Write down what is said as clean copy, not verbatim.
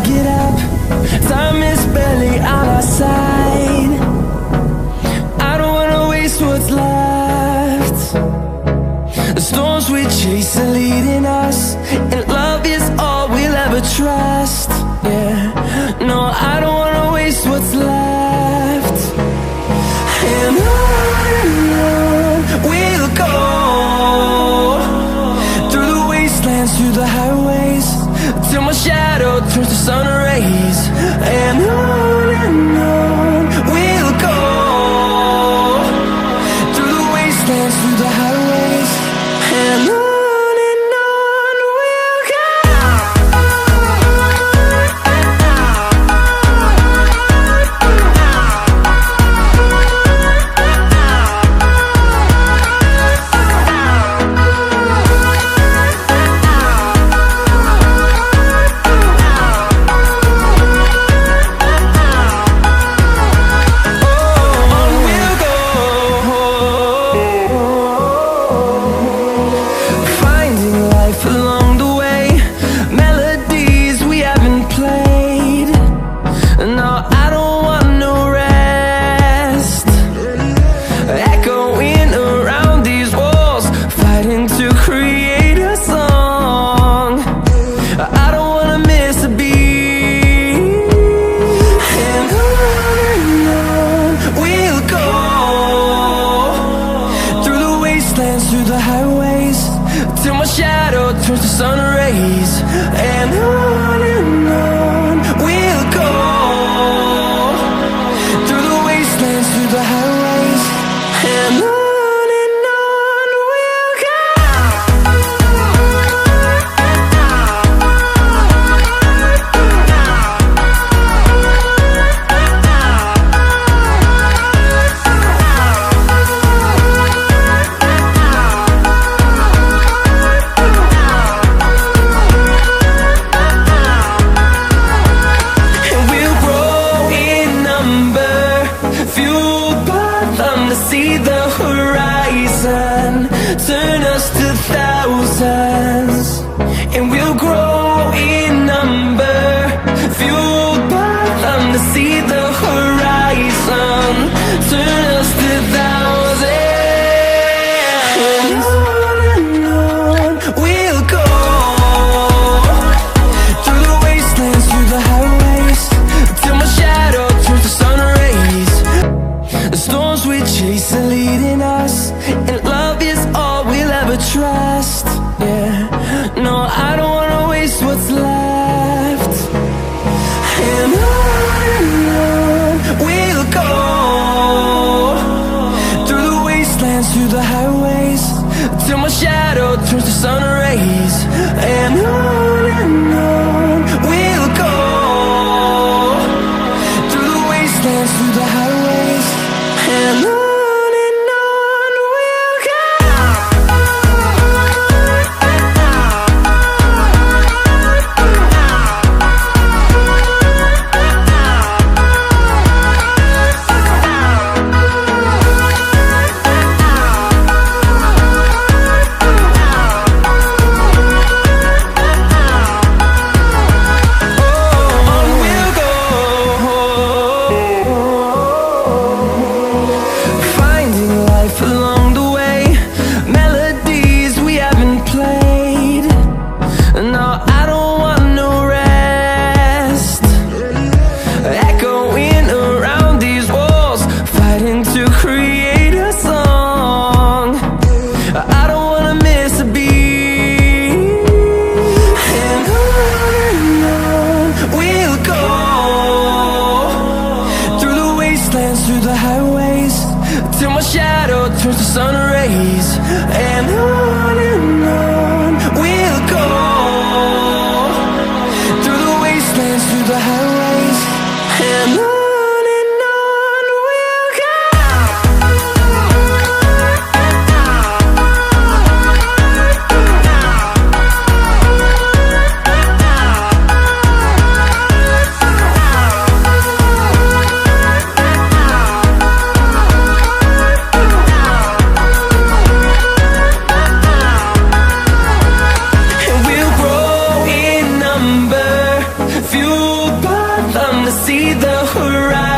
get up. Time is barely on our side. I don't wanna waste what's left. The storms we chase are leading us, and love is all we'll ever trust. Yeah, no, I don't wanna waste what's left. And on we'll go, through the wastelands, through the highways, till my shadow turns to sun rays. And on we'll go, through the wastelands, through the highways, and on we'll go. Through the highways, till my shadow turns to sun rays. And on we'll go, through the wastelands, through the highways, and on we'll go. See the horizon, turn us to thousands, and we'll grow in number, fueled by them. To see the horizon, turn us to thousands, and on we'll go, through the wastelands, through the highways, till my shadow turns to sun rays. The storms we chase are leading us, and love is all we'll ever trust. Yeah, no, I don't wanna waste what's left. And on we'll go, through the wastelands, through the highways, till my shadow turns to sun rays. And on we'll go, through the wastelands, through the highways, and on we'll go. Through the highways, till my shadow turns to sun rays. And on we'll go, through the wastelands, through the highways, and on we'll go. see the horizon.